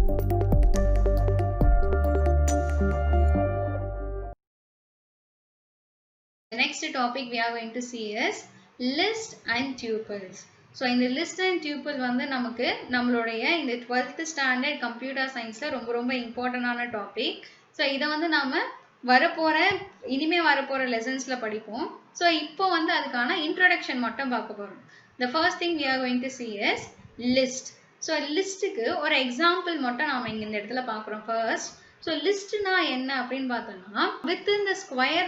The next topic we are going to see is list and tuples. So in the list and tuple வந்து நமக்கு நம்மளுடைய இந்த 12th standard computer scienceல ரொம்ப important ஆன topic. So இத வந்து நாம இனிமே வரப்போற lessonsல படிப்போம். So இப்போ வந்து அதுக்கான introduction மட்டும் பார்க்க போறோம். The first thing we are going to see is list. So listக்கு ஒரு example மட்டும் நாம இங்க இந்த இடத்துல பார்க்கிறோம் first. So listனா என்ன அப்படின்னு பார்த்தோம்னா within the square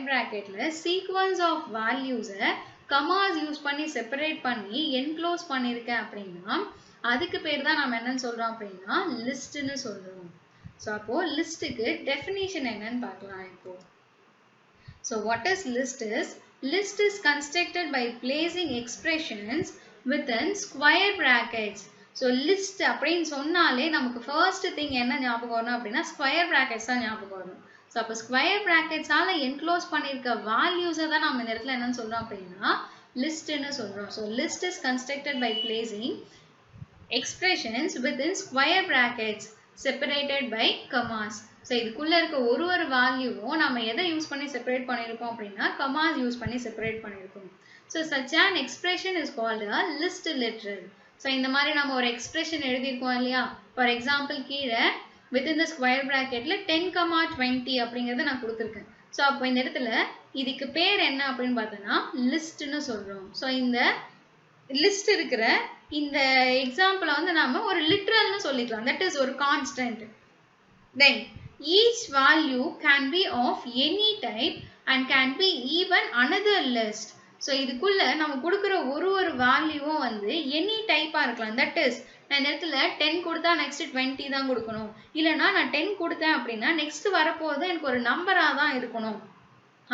bracket sequence of values commas use பண்ணி செப்பரேட் பண்ணி என்க்ளோஸ் பண்ணிருக்கேன் அப்படின்னா அதுக்கு பேர் தான் நாம என்னன்னு சொல்றோம் அப்படின்னா லிஸ்ட்னு சொல்றோம். சோ அப்போ லிஸ்ட்க்கு டெஃபினிஷன் என்னன்னு பார்க்கலாம் இப்போ. So what is list is? List is constructed by placing expressions within square brackets. So list அப்படின்னு சொன்னாலே நமக்கு first thing என்ன ஞாபகம் வரும் அப்படின்னா square brackets தான் ஞாபகம் வரும். So அப்ப square brackets ஆல enclose பண்ணிருக்க values தான் நாம இந்த இடத்துல என்னன்னு சொல்றோம் அப்படின்னா listன்னு சொல்றோம். So list is constructed by placing expressions within square brackets separated by commas. So இதுக்குள்ள இருக்க ஒரு வேல்யூவும் நாம எதை யூஸ் பண்ணி செப்பரேட் பண்ணிருக்கோம் அப்படின்னா commas யூஸ் பண்ணி செப்பரேட் பண்ணிருக்கோம். So such an expression is called a list literal. So இந்த மாதிரி நாம ஒரு expression எழுதிருக்கோம் இல்லையா? For example கீழே within the square bracketல 10,20 அப்படிங்கறத நான் கொடுத்திருக்கேன். So அப்போ இந்த இடத்துல இதுக்கு பேர் என்ன அப்படின்னு பார்த்தோம்னா லிஸ்ட்னு சொல்றோம். So இந்த லிஸ்ட் இருக்கிற இந்த எக்ஸாம்பிள வந்து நாம ஒரு லிட்ரல்னு சொல்லிக்கலாம். That is ஒரு constant. Then each value can be of any type and can be even another list. So இதுக்குள்ள நம்ம கொடுக்கிற ஒரு வேல்யூவும் வந்து any டைப்பா இருக்கலாம். That is நான் இந்த இடத்துல 10 கொடுத்தா next 20 தான் கொடுக்கணும். இல்லனா நான் 10 கொடுத்தேன் அப்படின்னா next வரப்போறது எனக்கு ஒரு நம்பரா தான் இருக்கணும்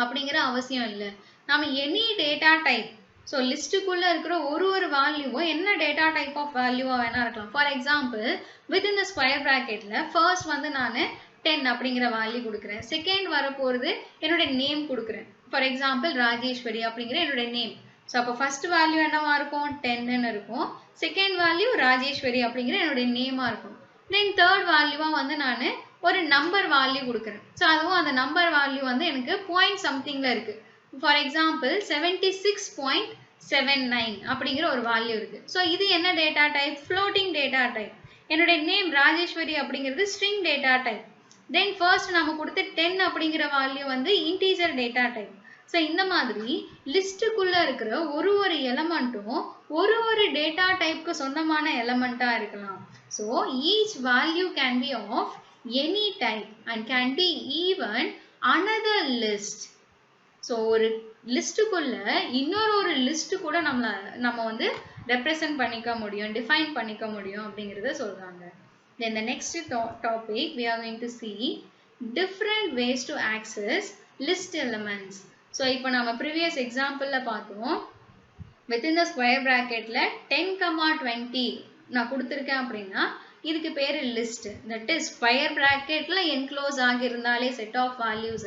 அப்படிங்கிற அவசியம் இல்லை. நாம any data type. So லிஸ்டுக்குள்ள இருக்கிற ஒரு வேல்யூவும் என்ன டேட்டா டைப் ஆஃப் வேல்யூவா வேணா இருக்கலாம். For example within the square bracketல ஃபர்ஸ்ட் வந்து நான் 10 அப்படிங்கிற வேல்யூ கொடுக்குறேன். செகண்ட் வரப்போறது என்னோட நேம் கொடுக்குறேன். ஃபார் எக்ஸாம்பிள் ராஜேஸ்வரி அப்படிங்கிற என்னோட நேம். ஸோ அப்போ ஃபர்ஸ்ட் வேல்யூ என்னவா இருக்கும் 10ன்னு இருக்கும். செகண்ட் வேல்யூ ராஜேஸ்வரி அப்படிங்கிற என்னோட நேமா இருக்கும். தென் தேர்ட் வேல்யூவா வந்து நான் ஒரு நம்பர் வேல்யூ கொடுக்குறேன். ஸோ அதுவும் அந்த நம்பர் வேல்யூ வந்து எனக்கு பாயிண்ட் சம்திங்ல இருக்கு. ஃபார் எக்ஸாம்பிள் 76.79 அப்படிங்கிற ஒரு வேல்யூ இருக்கு. ஸோ இது என்ன data type? Floating data type. என்னோட நேம் ராஜேஸ்வரி அப்படிங்கிறது ஸ்ட்ரிங் டேட்டா டைப். தென் ஃபர்ஸ்ட் நம்ம கொடுத்த 10 அப்படிங்கிற வேல்யூ வந்து இன்டீஜர் டேட்டா டைப். ஸோ இந்த மாதிரி லிஸ்டுக்குள்ள இருக்கிற ஒரு எலமெண்ட்டும் ஒரு டேட்டா டைப்க்கு சொந்தமான எலமெண்டா இருக்கலாம். So each value can be of any type and can be even another list. So ஒரு லிஸ்டுக்குள்ள இன்னொரு லிஸ்ட் கூட நம்ம வந்து ரெப்ரசன்ட் பண்ணிக்க முடியும், டிஃபைன் பண்ணிக்க முடியும் அப்படிங்கிறத சொல்றாங்க. Then the next topic we are going to see different ways to access list elements. So இப்போ நம்ம previous exampleல பார்த்தோம் within the square bracketல 10,20 நான் கொடுத்திருக்கேன் அப்படின்னா இதுக்கு பேரு list. That is square bracketல enclose ஆகியிருந்தாலே set of values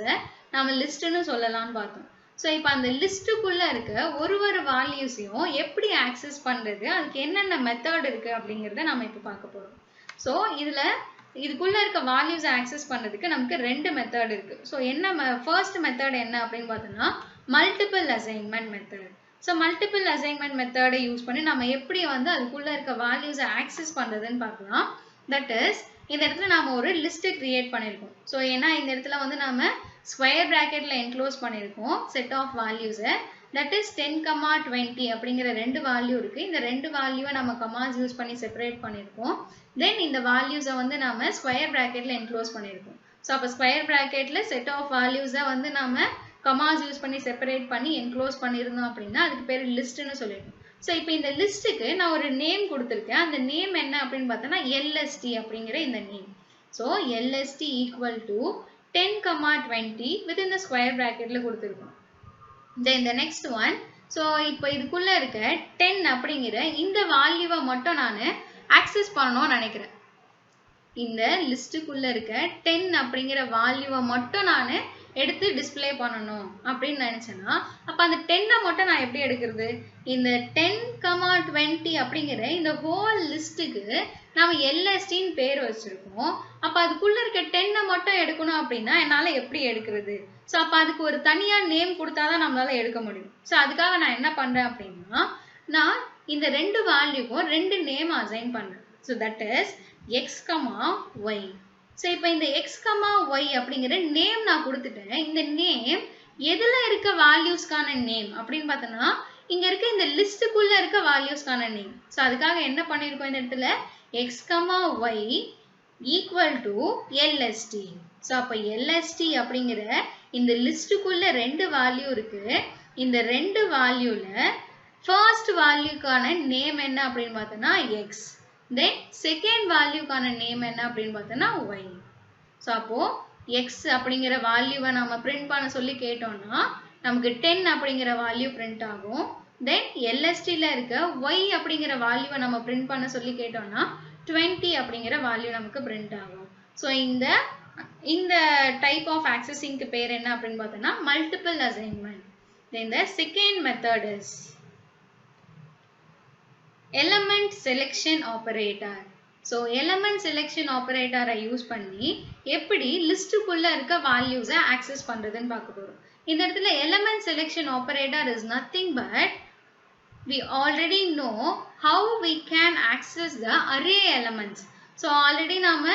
நாம லிஸ்ட்னு சொல்லலாம்னு பார்த்தோம். ஸோ இப்போ அந்த லிஸ்டுக்குள்ள இருக்க ஒரு வேல்யூஸையும் எப்படி ஆக்சஸ் பண்றது, அதுக்கு என்னென்ன மெத்தட் இருக்கு அப்படிங்கிறத நம்ம இப்போ பார்க்க போறோம். ஸோ இதுக்குள்ள இருக்க வேல்யூஸ் ஆக்சஸ் பண்றதுக்கு நமக்கு ரெண்டு மெத்தட் இருக்கு. ஸோ என்ன ஃபர்ஸ்ட் மெத்தட் என்ன அப்படின்னு பார்த்தோம்னா multiple assignment method. So multiple assignment மெத்தடை யூஸ் பண்ணி நம்ம எப்படி வந்து அதுக்குள்ள இருக்க வேல்யூஸை ஆக்சஸ் பண்றதுன்னு பார்க்கலாம். தட் இஸ் இந்த இடத்துல நாம ஒரு லிஸ்ட் கிரியேட் பண்ணிருக்கோம். ஸோ ஏன்னா இந்த இடத்துல வந்து நாம ஸ்கொயர் பிராக்கெட்ல என்க்ளோஸ் பண்ணிருக்கோம் செட் ஆஃப் வேல்யூஸை. தட் இஸ் 10,20 அப்படிங்கிற ரெண்டு வேல்யூ இருக்கு. இந்த ரெண்டு வேல்யூவை நம்ம கமாஸ் யூஸ் பண்ணி செப்பரேட் பண்ணிருக்கோம். தென் இந்த வேல்யூஸை வந்து நாம ஸ்கொயர் பிராக்கெட்ல என்க்ளோஸ் பண்ணிருக்கோம். ஸோ அப்போ ஸ்கொயர் பிராக்கெட்ல செட் ஆஃப் வேல்யூஸை வந்து நாம கமாஸ் யூஸ் பண்ணி செப்பரேட் பண்ணி என்க்ளோஸ் பண்ணியிருந்தோம் அப்படின்னா அதுக்கு பேர் லிஸ்ட்னு சொல்லிருக்கோம். ஸோ இப்போ இந்த லிஸ்ட்டுக்கு நான் ஒரு நேம் கொடுத்துருக்கேன். அந்த நேம் என்ன அப்படின்னு பார்த்தோன்னா LST அப்படிங்கிற இந்த name. So LST equal to 10,20 within the square bracketல கொடுத்துருக்கோம். Then the next one, so இப்போ இதுக்குள்ள இருக்க 10 அப்படிங்கிற இந்த வேல்யூவை மட்டும் நான் ஆக்சஸ் பண்ணணும்னு நினைக்கிறேன். இந்த லிஸ்டுக்குள்ள இருக்க 10 அப்படிங்கிற வேல்யூவை மட்டும் நான் எடுத்து டிஸ்ப்ளே பண்ணணும் அப்படின்னு நினைச்சேன்னா அப்ப அந்த 10 மட்டும் நான் எப்படி எடுக்கிறது? இந்த 10,20 அப்படிங்கிற இந்த ஹோல் லிஸ்ட்டுக்கு நாம LSTன்னு பேர் வச்சிருக்கோம். அப்ப அதுக்குள்ள இருக்க 10 மட்டும் எடுக்கணும் அப்படின்னா என்னால எப்படி எடுக்கிறது? சோ அப்ப அதுக்கு ஒரு தனியா நேம் கொடுத்தாதான் நம்மளால எடுக்க முடியும். சோ அதுக்காக நான் என்ன பண்றேன் அப்படின்னா நான் இந்த ரெண்டு வேல்யூக்கும் ரெண்டு நேம் அசைன் பண்றேன். So that is x, y. So இப்போ இந்த x, y அப்படிங்கிற நேம் நான் கொடுத்துட்டேன். இந்த நேம் எதுல இருக்க வேல்யூஸ்க்கான நேம் அப்படின்னு பார்த்தோம்னா இங்க இருக்க இந்த லிஸ்டுக்குள்ள இருக்க வேல்யூஸ்க்கான நேம். ஸோ அதுக்காக என்ன பண்ணிருக்கோம் இந்த இடத்துல x, y equal to LST. So அப்போ LST அப்படிங்கிற இந்த லிஸ்டுக்குள்ள ரெண்டு வேல்யூ இருக்கு. இந்த ரெண்டு வேல்யூல ஃபர்ஸ்ட் வேல்யூக்கான நேம் என்ன அப்படின்னு பார்த்தோம்னா x. Then second வேல்யூக்கான நேம் என்ன அப்படின்னு பார்த்தோம்னா y. ஸோ அப்போ x அப்படிங்கிற வேல்யூவை நம்ம பிரிண்ட் பண்ண சொல்லி கேட்டோம்னா நமக்கு 10 அப்படிங்கிற வேல்யூ பிரிண்ட் ஆகும். தென் LSTல இருக்க y அப்படிங்கிற வேல்யூவை நம்ம பிரிண்ட் பண்ண சொல்லி கேட்டோம்னா 20 அப்படிங்கிற வேல்யூ நமக்கு பிரிண்ட் ஆகும். ஸோ இந்த டைப் ஆஃப் ஆக்சஸிங்க்கு பேர் என்ன அப்படின்னு பார்த்தோம்னா multiple assignment. Then the second method is element selection operator. So element selection operator use பண்ணி எப்படி லிஸ்டுக்குள்ள இருக்க வேல்யூஸை ஆக்சஸ் பண்றதுன்னு பார்க்க போறோம். இந்த இடத்துல element selection operator is nothing but we already know how we can access the array elements. So already நாம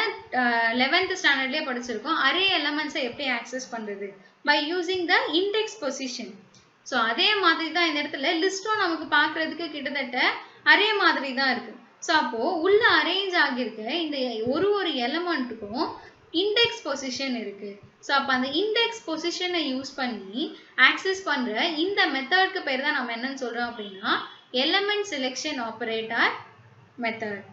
11th standardலயே படிச்சிருக்கோம் array elements எப்படி ஆக்சஸ் பண்றது by using the index position. So அதே மாதிரி தான் இந்த இடத்துல லிஸ்டும் நமக்கு பார்க்கிறதுக்கு கிட்டத்தட்ட அரே மாதிரி தான் இருக்கு. ஸோ அப்போ உள்ள அரேஞ்ச் ஆகியிருக்க இந்த ஒரு எலமெண்ட்டுக்கும் இண்டெக்ஸ் பொசிஷன் இருக்கு. ஸோ அப்போ அந்த இண்டெக்ஸ் பொசிஷனை யூஸ் பண்ணி ஆக்சஸ் பண்ற இந்த மெத்தட்க்கு பேர் தான் நம்ம என்னன்னு சொல்றோம் அப்படின்னா எலமெண்ட் செலெக்ஷன் ஆப்பரேட்டர் மெத்தட்.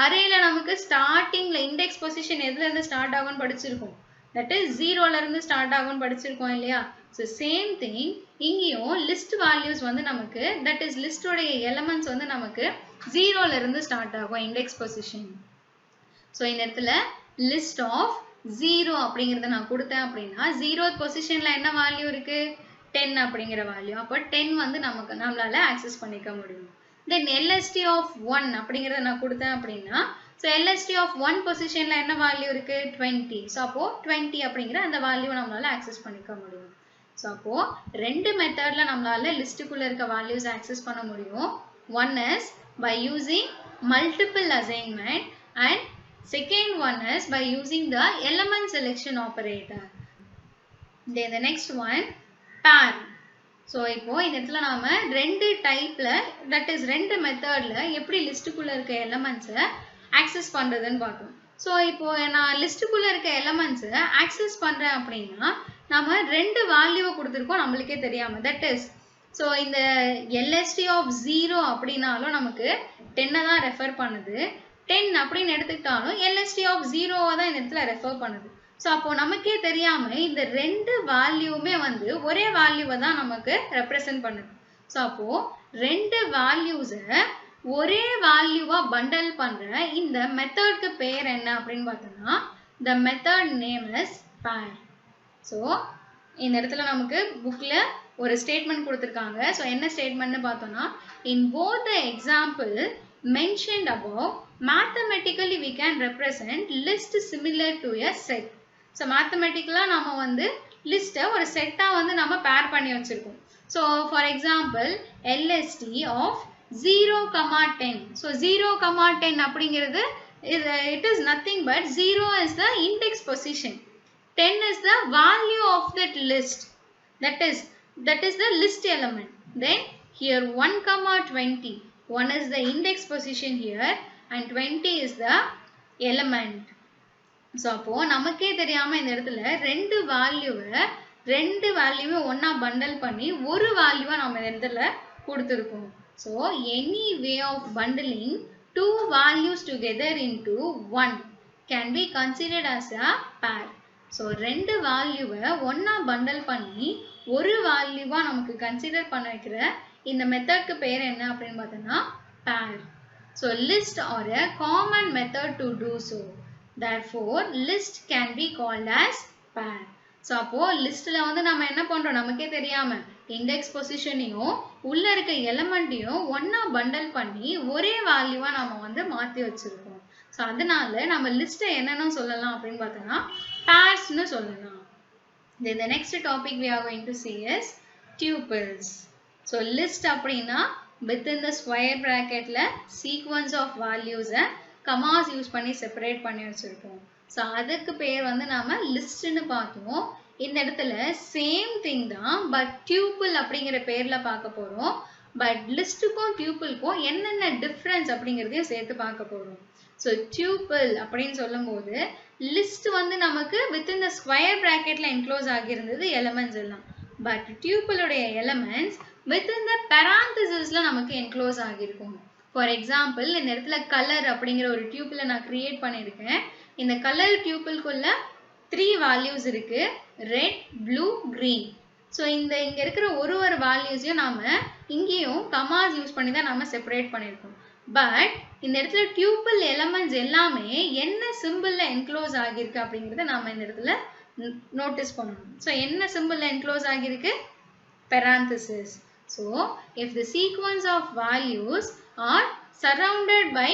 அரேல நமக்கு ஸ்டார்டிங்ல இண்டெக்ஸ் பொசிஷன் எதுல இருந்து ஸ்டார்ட் ஆகும்னு படிச்சிருக்கோம். தட் இஸ் 0ல இருந்து ஸ்டார்ட் ஆகும்னு படிச்சிருக்கோம் இல்லையா? So same thing இங்கேயும் லிஸ்ட் வேல்யூஸ் வந்து நமக்கு that is லிஸ்டோடைய எலிமெண்ட்ஸ் வந்து நமக்கு 0ல இருந்து ஸ்டார்ட் ஆகும் இண்டெக்ஸ் பொசிஷன். ஸோ இந்த இடத்துல லிஸ்ட் ஆஃப் 0 அப்படிங்கிறத நான் கொடுத்தேன் அப்படின்னா 0th பொசிஷன்ல என்ன வேல்யூ இருக்கு 10 அப்படிங்கிற வேல்யூ. அப்போ 10 வந்து நம்மளால ஆக்சஸ் பண்ணிக்க முடியும். தென் LST ஆஃப் 1 அப்படிங்கிறத நான் கொடுத்தேன் அப்படின்னா ஸோ LST ஆஃப் 1 பொசிஷன்ல என்ன வேல்யூ இருக்கு 20. ஸோ அப்போ 20 அப்படிங்கிற அந்த வேல்யூ நம்மளால ஆக்சஸ் பண்ணிக்க முடியும். ஸோ அப்போ ரெண்டு மெத்தட்ல நம்மளால லிஸ்டுக்குள்ள இருக்க வேல்யூஸ் ஆக்சஸ் பண்ண முடியும். One is by using multiple assignment and second one is by using the element selection operator. Then the next one pair. So இப்போ இந்த இடத்துல நாம ரெண்டு டைப்ல தட் இஸ் ரெண்டு மெத்தட்ல எப்படி லிஸ்டுக்குள்ள இருக்க எலிமெண்ட்ஸை ஆக்சஸ் பண்றதுன்னு பார்த்தோம். ஸோ இப்போ நான் லிஸ்டுக்குள்ள இருக்க எலிமெண்ட்ஸை ஆக்சஸ் பண்றேன் அப்படின்னா நாம ரெண்டு வேல்யூவை கொடுத்துருக்கோம் நம்மளுக்கே தெரியாம. தட் இஸ் ஸோ இந்த LST ஆஃப் 0 அப்படின்னாலும் நமக்கு 10 தான் ரெஃபர் பண்ணுது. 10 அப்படின்னு எடுத்துக்கிட்டாலும் LST ஆஃப் 0 தான் இந்த இடத்துல ரெஃபர் பண்ணுது. ஸோ அப்போ நமக்கே தெரியாம இந்த ரெண்டு வேல்யூமே வந்து ஒரே வேல்யூவை தான் நமக்கு ரெப்ரசன்ட் பண்ணுது. ஸோ அப்போ ரெண்டு வேல்யூஸை ஒரே வேல்யூவா பண்டல் பண்ற இந்த மெத்தட்க்கு பேர் என்ன அப்படின்னு பார்த்தோம்னா the method name is pair. So இந்த இடத்துல நமக்கு புக்ல ஒரு ஸ்டேட்மெண்ட் கொடுத்துருக்காங்க. ஸோ என்ன ஸ்டேட்மெண்ட்னு பார்த்தோம்னா in both the example mentioned above mathematically we can represent list similar to a set. So மேத்தமெட்டிக்கலா நம்ம வந்து லிஸ்ட்டை ஒரு செட்டா வந்து நம்ம பேர் பண்ணி வச்சிருக்கோம். So for example LST of 0,10. So 0,10 அப்படிங்கிறது it is nothing but 0 is the index position. 10 is the value of that list. That is the list element. Then here 1,20. 1 is the index position here and 20 is the element. So அப்போ நமக்கே தெரியாம இந்த இடத்துல ரெண்டு வேல்யூவை ஒன்னா bundle பண்ணி ஒரு வேல்யூவை நம்ம இந்த இடத்துல கொடுத்துருக்கோம். So any way of bundling two values together into one can be considered as a pair. So ரெண்டு வேல்யூவை ஒன்னா பண்டல் பண்ணி ஒரு வேல்யூவா நமக்கு கன்சிடர் பண்ண வைக்கிற இந்த மெத்தட்க்கு பேர் என்ன அப்படின்னு பார்த்தோம்னா pair. So list are a common method to do so. Therefore list can be called as pair. So அப்போ லிஸ்ட்ல வந்து நம்ம என்ன பண்றோம் நமக்கே தெரியாம இண்டெக்ஸ் பொசிஷனையும் உள்ள இருக்க எலிமெண்ட்டையும் ஒன்னா பண்டல் பண்ணி ஒரே வேல்யூவா நம்ம வந்து மாத்தி வச்சிருக்கோம். ஸோ அதனால நம்ம லிஸ்ட்டை என்னன்னு சொல்லலாம் அப்படின்னு பார்த்தோம்னா பேர்ஸ்னு சொல்லலாம். Then the next topic we are going to see is tuples. So list அப்படின்னா within the square bracketல sequence of values commas use பண்ணி செப்பரேட் பண்ணி வச்சிருக்கோம். ஸோ அதுக்கு பேர் வந்து நாம லிஸ்ட்னு பார்த்தோம். இந்த இடத்துல சேம் திங் தான் பட் டியூபிள் அப்படிங்கிற பேர்ல பார்க்க போறோம். பட் லிஸ்ட்டுக்கும் டியூபிள்க்கும் என்னென்ன டிஃப்ரென்ஸ் அப்படிங்கிறதையும் சேர்த்து பார்க்க போறோம். ஸோ டியூபிள் அப்படின்னு சொல்லும் போது லிஸ்ட் வந்து நமக்கு வித்தின் த ஸ்கொயர் பிராக்கெட்ல என்க்ளோஸ் ஆகியிருந்தது எலிமெண்ட்ஸ் எல்லாம். பட் டியூபிளுடைய எலிமெண்ட்ஸ் வித்தின் த parenthesisல நமக்கு என்க்ளோஸ் ஆகியிருக்கும். ஃபார் எக்ஸாம்பிள் இந்த இடத்துல கலர் அப்படிங்கிற ஒரு டியூபிளை நான் கிரியேட் பண்ணியிருக்கேன். இந்த கலர் டியூபிள்குள்ள 3 வேல்யூஸ் இருக்கு, ரெட், ப்ளூ, கிரீன். ஸோ இங்க இருக்கிற ஒரு வேல்யூஸையும் நாம இங்கேயும் கமாஸ் யூஸ் பண்ணி தான் நாம செப்பரேட் பண்ணியிருக்கோம். பட் இந்த இடத்துல டியூபிள் எலிமெண்ட்ஸ் எல்லாமே என்ன சிம்பிள்ல என்க்ளோஸ் ஆகியிருக்கு அப்படிங்கறத நாம இந்த இடத்துல நோட்டீஸ் பண்ணணும். ஸோ என்ன சிம்பிள்ல என்க்ளோஸ் ஆகியிருக்கு? parenthesis. So if the sequence of values are surrounded by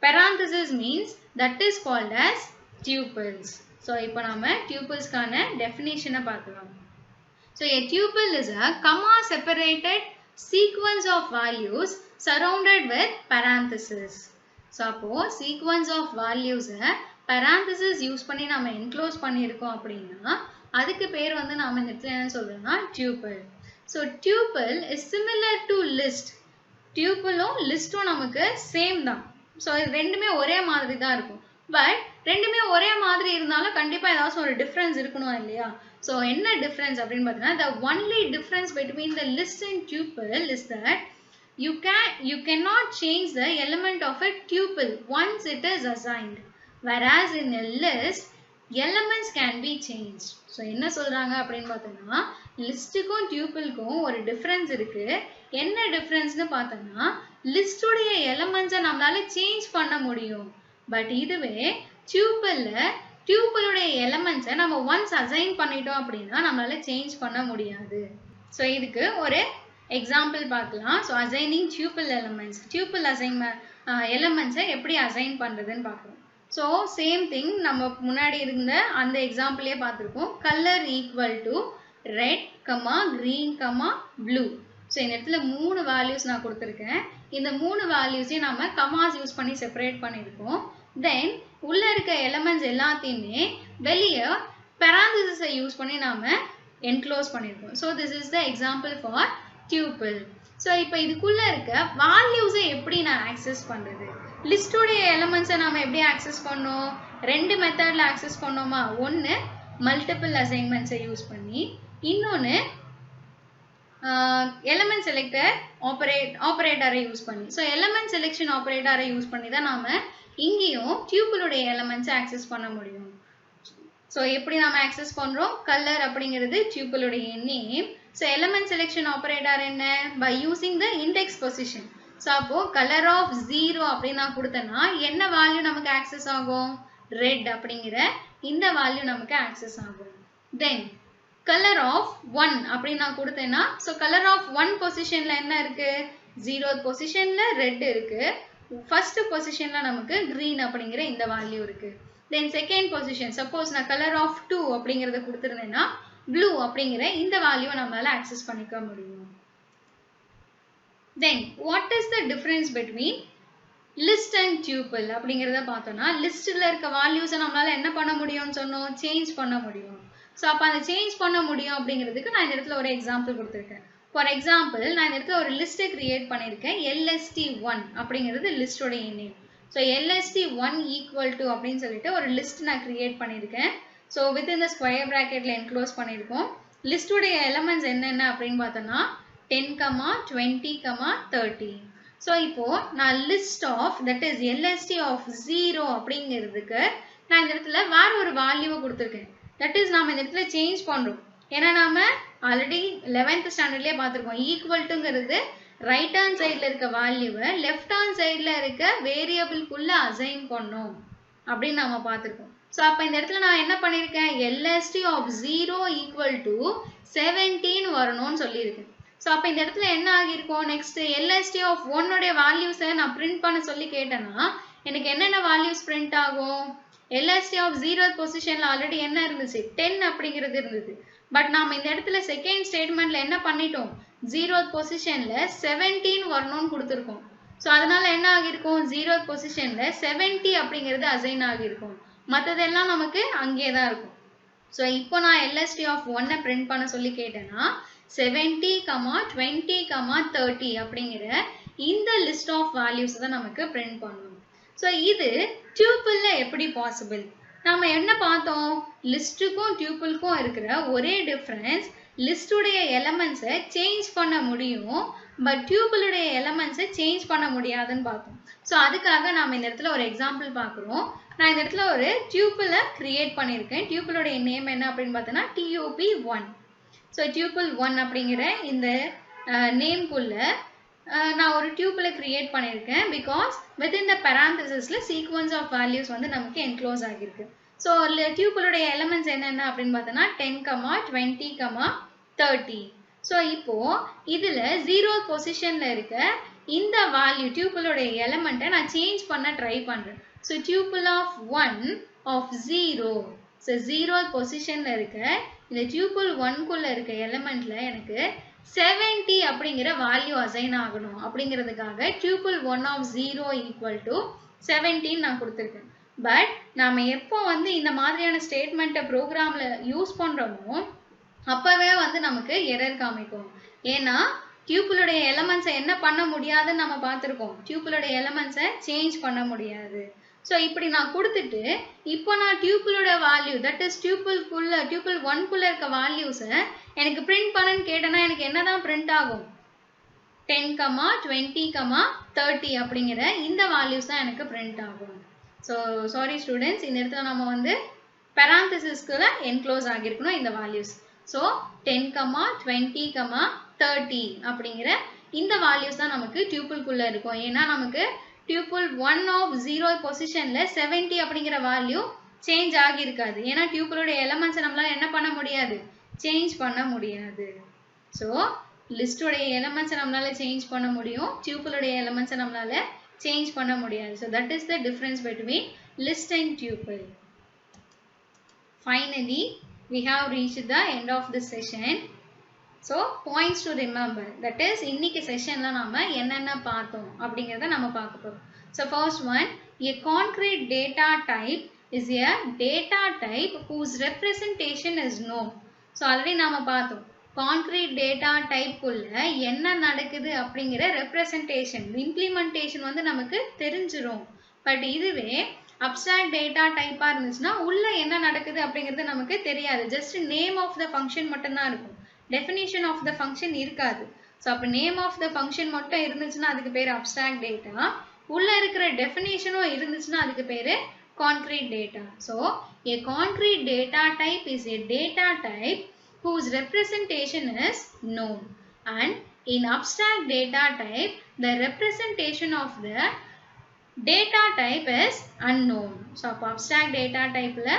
parenthesis means that is called as tuples. So இப்போ நாம tuples-கான definition பார்க்கலாம். So a tuple is a comma separated sequence of values surrounded with parenthesis. So அப்போ sequence of values parenthesis use பண்ணி நாம enclose பண்ணியிருக்கோம் அப்படின்னா அதுக்கு பேர் வந்து நாம இந்த இடத்துல என்ன சொல்றோம்னா tuple. So tuple is similar to list. Tupleம் லிஸ்டும் நமக்கு சேம் தான். ஸோ இது ரெண்டுமே ஒரே மாதிரி தான் இருக்கும். பட் ரெண்டுமே ஒரே மாதிரி இருந்தாலும் கண்டிப்பா ஏதாச்சும் ஒரு டிஃபரன்ஸ் இருக்கணும் இல்லையா? ஸோ என்ன டிஃபரன்ஸ் அப்படின்னு பார்த்தீங்கன்னா the only difference between the list and tuple is that you cannot change the element of a tuple once it is assigned, whereas in a list elements can be changed. So என்ன சொல்றாங்க அப்படின்னு பார்த்தோம்னா லிஸ்ட்டுக்கும் டியூபிள்க்கும் ஒரு difference இருக்கு. என்ன டிஃபரன்ஸ்னு பார்த்தோம்னா லிஸ்டுடைய எலிமெண்ட்ஸை நம்மளால change பண்ண முடியும். பட் இதுவே டியூபிளுடைய எலிமெண்ட்ஸை நம்ம ஒன்ஸ் அசைன் பண்ணிட்டோம் அப்படின்னா நம்மளால சேஞ்ச் பண்ண முடியாது. ஸோ இதுக்கு ஒரு எக்ஸாம்பிள் பார்க்கலாம். So assigning tuple elements, tuple எலிமெண்ட்ஸை எப்படி அசைன் பண்றதுன்னு பார்க்கலாம். ஸோ சேம் திங் நம்ம முன்னாடி இருந்த அந்த எக்ஸாம்பிளே பார்த்துருக்கோம். Colour equal to red, green, blue. So இந்த இடத்துல 3 வேல்யூஸ் நான் கொடுத்துருக்கேன். இந்த 3 வேல்யூஸையும் நம்ம கமாஸ் யூஸ் பண்ணி செப்பரேட் பண்ணியிருக்கோம். தென் உள்ள இருக்க எலிமெண்ட்ஸ் எல்லாத்தையுமே வெளியே parenthesis யூஸ் பண்ணி நாம என்க்ளோஸ் பண்ணியிருக்கோம். So this is the example for tuple. So இப்போ இதுக்குள்ள இருக்க வேல்யூஸை எப்படி நான் ஆக்சஸ் பண்றது? லிஸ்டுடைய எலிமெண்ட்ஸை நாம எப்படி ஆக்சஸ் பண்ணோம்? 2 மெத்தட்ல ஆக்சஸ் பண்ணோமா? ஒன்று மல்டிபிள் அசைன்மெண்ட்ஸை யூஸ் பண்ணி, இன்னொன்று எலிமெண்ட் செலக்டர் ஆபரேட்டரை யூஸ் பண்ணி. ஸோ எலிமெண்ட் செலெக்ஷன் ஆபரேட்டரை யூஸ் பண்ணி தான் நாம இங்கேயும் டியூபிளுடைய எலிமெண்ட்ஸை ஆக்சஸ் பண்ண முடியும். ஸோ எப்படி நாம ஆக்சஸ் பண்றோம்? கலர் அப்படிங்கிறது டியூபிளுடைய name. So element selection operator என்ன? By using the index position. So அப்போ கலர் ஆஃப் 0 அப்படின்னு நான் கொடுத்தேன்னா என்ன வேல்யூ நமக்கு ஆக்சஸ் ஆகும்? ரெட் அப்படிங்கிற இந்த வேல்யூ நமக்கு ஆக்சஸ் ஆகும். தென் கலர் ஆஃப் 1 அப்படின்னு நான் கொடுத்தேன்னா ஸோ கலர் ஆஃப் 1 பொசிஷன்ல என்ன இருக்கு? 0th பொசிஷன்ல ரெட் இருக்கு. ஃபர்ஸ்ட் பொசிஷன்ல நமக்கு கிரீன் அப்படிங்கிற இந்த வேல்யூ இருக்கு. தென் செகண்ட் பொசிஷன் சப்போஸ் நான் கலர் ஆஃப் 2 அப்படிங்கறத கொடுத்திருந்தேன்னா ப்ளூ அப்படிங்கிற இந்த வேல்யூவை நம்மளால ஆக்சஸ் பண்ணிக்க முடியும். Then what is the difference between list and tuple அப்படிங்கறத பார்த்தோம்னா லிஸ்ட்ல இருக்க வேல்யூஸை நம்மளால என்ன பண்ண முடியும்னு சொன்னோம்? சேஞ்ச் பண்ண முடியும். ஸோ அப்போ அதை சேஞ்ச் பண்ண முடியும் அப்படிங்கிறதுக்கு நான் இந்த இடத்துல ஒரு எக்ஸாம்பிள் கொடுத்துருக்கேன். ஃபார் எக்ஸாம்பிள் நான் இந்த இடத்துல ஒரு லிஸ்ட்டை கிரியேட் பண்ணியிருக்கேன். LST1 அப்படிங்கிறது லிஸ்டோடைய name. So LST1 equal to அப்படின்னு சொல்லிட்டு ஒரு லிஸ்ட் நான் கிரியேட் பண்ணியிருக்கேன். ஸோ வித்தின் த ஸ்கொயர் ப்ராக்கெட்ல என்க்ளோஸ் பண்ணியிருக்கோம். லிஸ்டுடைய எலிமெண்ட்ஸ் என்னென்ன அப்படின்னு பார்த்தோம்னா 10, 20, 30. ஸோ இப்போ நான் list of that is LST of 0 அப்படிங்கிறதுக்கு நான் இந்த இடத்துல வேற ஒரு வேல்யூவை கொடுத்துருக்கேன். தட் இஸ் நாம இந்த இடத்துல சேஞ்ச் பண்றோம். ஏன்னா நாம ஆல்ரெடி 11th ஸ்டாண்டர்ட்லயே பார்த்துருக்கோம். ஈக்குவல் டுங்கிறது ரைட் ஹேண்ட் சைட்ல இருக்க வேல்யூவை லெஃப்ட் ஹேண்ட் சைட்ல இருக்க வேரியபிள்குள்ள அசைன் பண்ணோம் அப்படின்னு நாம பார்த்துருக்கோம். ஸோ அப்போ இந்த இடத்துல நான் என்ன பண்ணியிருக்கேன், LST of 0 equal to 17 வரணும்னு சொல்லியிருக்கேன். ஸோ அப்போ இந்த இடத்துல என்ன ஆகியிருக்கும், நெக்ஸ்ட் LST of 1 வேல்யூஸை நான் பிரிண்ட் பண்ண சொல்லி கேட்டேன்னா எனக்கு என்னென்ன வேல்யூஸ் பிரிண்ட் ஆகும், LST of 0th பொசிஷனில் ஆல்ரெடி என்ன இருந்துச்சு, 10 அப்படிங்கிறது இருந்தது. பட் நாம் இந்த இடத்துல செகண்ட் ஸ்டேட்மெண்ட்டில் என்ன பண்ணிட்டோம், 0th பொசிஷனில் 17 வரணும்னு கொடுத்துருக்கோம். ஸோ அதனால என்ன ஆகியிருக்கும், 0th பொசிஷனில் 70 அப்படிங்கிறது அசைன் ஆகியிருக்கும். மற்றதெல்லாம் நமக்கு அங்கே தான் இருக்கும். ஸோ இப்போ நான் LST of 1 பிரிண்ட் பண்ண சொல்லி கேட்டேன்னா 70, 20, 30 அப்படிங்கிற இந்த லிஸ்ட் ஆஃப் வேல்யூஸ் தான் நமக்கு பிரிண்ட் பண்ணணும். ஸோ இது டியூப்பிள்ல எப்படி பாசிபிள், நாம என்ன பார்த்தோம், லிஸ்ட்டுக்கும் டியூப்பிள்க்கும் இருக்கிற ஒரே டிஃப்ரென்ஸ் லிஸ்டுடைய எலமெண்ட்ஸை சேஞ்ச் பண்ண முடியும், பட் டியூப்பிளுடைய எலமெண்ட்ஸை சேஞ்ச் பண்ண முடியாதுன்னு பார்த்தோம். ஸோ அதுக்காக நாம் இந்த இடத்துல ஒரு எக்ஸாம்பிள் பார்க்குறோம். நான் இந்த இடத்துல ஒரு டியூப்பிளை கிரியேட் பண்ணியிருக்கேன். டியூப்பிளுடைய நேம் என்ன அப்படின்னு பார்த்தோன்னா TUP1. ஸோ டியூப்பிள் 1 அப்படிங்கிற இந்த நேம்குள்ள நான் ஒரு டியூப்பிளை கிரியேட் பண்ணியிருக்கேன். பிகாஸ் வித்தின் த பேராந்தசிஸில் சீக்வன்ஸ் ஆஃப் வேல்யூஸ் வந்து நமக்கு என்க்ளோஸ் ஆகியிருக்கு. ஸோ டியூப்பிளுடைய எலமெண்ட்ஸ் என்னென்ன அப்படின்னு பார்த்தோன்னா 10, 20, 30. ஸோ இப்போது இதில் 0th பொசிஷனில் இருக்க இந்த வேல்யூ டியூப்பிளுடைய எலமெண்ட்டை நான் சேஞ்ச் பண்ண ட்ரை பண்ணுறேன். So tuple of 1 of 0. So 0th பொசிஷனில் இருக்க இந்த டியூப்பிள் 1குள்ளே இருக்க எலமெண்ட்டில் எனக்கு 70 அப்படிங்கிற வேல்யூ அசைன் ஆகணும். அப்படிங்கிறதுக்காக டியூப்பிள் 1 ஆஃப் 0 ஈக்குவல் டு 17 நான் கொடுத்துருக்கேன். பட் நாம் எப்போ வந்து இந்த மாதிரியான ஸ்டேட்மெண்ட்டை ப்ரோக்ராமில் யூஸ் பண்ணுறோமோ அப்போவே வந்து நமக்கு எரர் காமிக்கும். ஏன்னா டியூப்பிளுடைய எலமெண்ட்ஸை என்ன பண்ண முடியாதுன்னு நம்ம பார்த்துருக்கோம், டியூப்பிளுடைய எலமெண்ட்ஸை சேஞ்ச் பண்ண முடியாது. ஸோ இப்படி நான் கொடுத்துட்டு இப்போ நான் டியூப்பிளோட வேல்யூ தட் இஸ் டியூப்பிள் 1குள்ளே இருக்க வேல்யூஸை எனக்கு பிரிண்ட் பண்ணுன்னு கேட்டேன்னா எனக்கு என்ன தான் பிரிண்ட் ஆகும், 10, 20, 30 அப்படிங்கிற இந்த வேல்யூஸ் தான் எனக்கு பிரிண்ட் ஆகும். ஸோ சாரி ஸ்டூடெண்ட்ஸ், இந்த இடத்துல நம்ம வந்து பேராந்தசிஸ்குள்ள என்க்ளோஸ் ஆகியிருக்கணும் இந்த வேல்யூஸ். ஸோ 10, 20, 30 அப்படிங்கிற இந்த வேல்யூஸ் தான் நமக்கு டியூப்பிள்குள்ளே இருக்கும். ஏன்னா நமக்கு டியூப்பிள் 1 ஆஃப் 0th பொசிஷனில் 70 அப்படிங்கிற வேல்யூ சேஞ்ச் ஆகியிருக்காது. ஏன்னா டியூப்பிளுடைய எலமெண்ட்ஸை நம்மளால் என்ன பண்ண முடியாது, சேஞ்ச் பண்ண முடியாது. ஸோ லிஸ்டுடைய எலமெண்ட்ஸை நம்மளால் சேஞ்ச் பண்ண முடியும், டியூப்பிளுடைய எலமெண்ட்ஸை நம்மளால் சேஞ்ச் பண்ண முடியாது. So that is the difference between list and tuple. Finally, we have reached the end of this session. So points to remember, that is இன்னைக்கு செஷன்ல நாம என்னென்ன பார்த்தோம் அப்படிங்கறத நம்ம பார்க்க போறோம். So first one, a concrete data type is a data type whose representation is known. So already நாம பார்த்தோம் concrete data type குள்ள என்ன நடக்குது அப்படிங்கிற representation, implementation வந்து நமக்கு தெரிஞ்சிரும். பட் இதுவே abstract data type இருந்துச்சுன்னா உள்ள என்ன நடக்குது அப்படிங்கிறது நமக்கு தெரியாது. Just name of the function மட்டும்தான் இருக்கும், definition of the function இருக்காது. ஸோ அப்போ நேம் ஆஃப் த ஃபங்க்ஷன் மட்டும் இருந்துச்சுன்னா அதுக்கு பேர் abstract data, உள்ள இருக்கிற டெஃபினேஷனும் இருந்துச்சுன்னா அதுக்கு பேர் concrete data. So a concrete data type is a data type whose representation is known, and in abstract data type the representation of the data type is unknown. So அப்போ abstract data typeல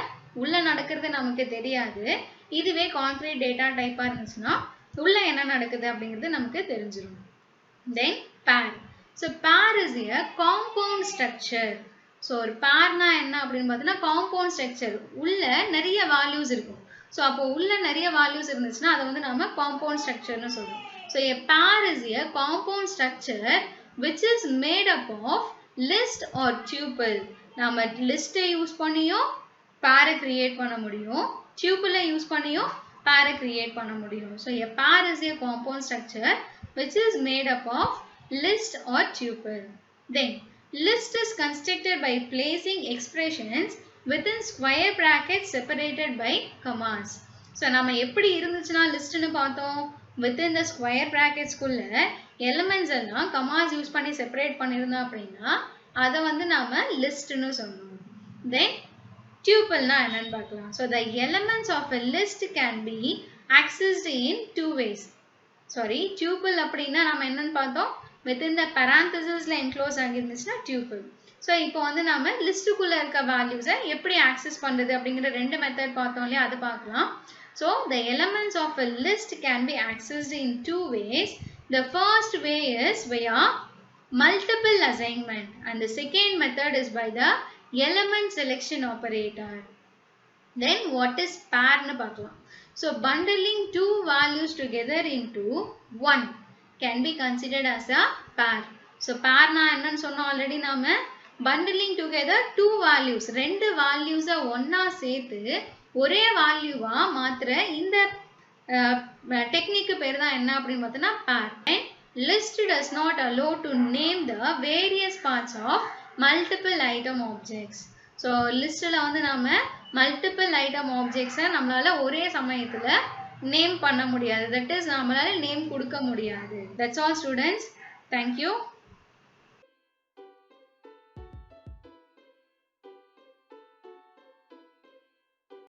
உள்ள நடக்கிறது நமக்கு தெரியாது. இதுவே concrete data டைப்பா இருந்துச்சுன்னா உள்ள என்ன நடக்குது அப்படிங்கிறது நமக்கு தெரிஞ்சிடும். தென் பேர். ஸோ பேர் is a compound structure. So ஒரு பேர்னா என்ன அப்படின்னு பார்த்தீங்கன்னா காம்பவுண்ட் ஸ்ட்ரக்சர், உள்ள நிறைய வேல்யூஸ் இருக்கும். ஸோ அப்போ உள்ள நிறைய வேல்யூஸ் இருந்துச்சுன்னா அதை வந்து நம்ம காம்பவுண்ட் ஸ்ட்ரக்சர்னு சொல்றோம். ஸோ எ பேர் is a compound structure which is made up of list or tuple. நம்ம லிஸ்ட்டை யூஸ் பண்ணியும் பேரை கிரியேட் பண்ண முடியும், tuple யூஸ் பண்ணியும் பேரை கிரியேட் பண்ண முடியும். So a pair is a compound structure which is made up of list or tuple. Then list is constructed by placing expressions within square brackets separated by commas. So நம்ம எப்படி இருந்துச்சுன்னா லிஸ்ட்னு பார்த்தோம், within the square brackets குள்ள elements எல்லாம் commas use பண்ணி separate பண்ணிருந்தோம் அப்படின்னா அதை வந்து நாம லிஸ்ட்னு சொன்னோம். Then tuple na என்னன்னு பார்க்கலாம். So the elements of a list can be accessed in two ways. Sorry, tuple அப்படின்னா நம்ம என்னன்னு பார்த்தோம், within the parenthesisல enclose ஆகிருந்துச்சுன்னா tuple. So இப்போ வந்து நாம லிஸ்ட்டுக்குள்ள இருக்க வேல்யூஸை எப்படி ஆக்சஸ் பண்றது அப்படிங்கிற ரெண்டு மெத்தட் பார்த்தோம் இல்லையா, அது பார்க்கலாம். So the elements of a list can be accessed in two ways. The first way is via multiple assignment and the second method is by the element selection operator. Then what is pair னு பார்க்கலாம். So bundling two values together into one can be considered as a pair. So pair na என்னன்னு சொன்னோம் already நாம, bundling together two values, ரெண்டு values ஒண்ணா சேர்த்து ஒரே வேல்யூவா மாத்துற இந்த டெக்னிக்கு பேர் தான் என்ன அப்படின்னு பார்த்தோம்னா pair. List does not allow to name the various parts of multiple item objects. So listல வந்து நாம multiple item objects நம்மளால ஒரே சமயத்துல நேம் பண்ண முடியாது. That is நம்மளால நேம் கொடுக்க முடியாது. That's all students. Thank you.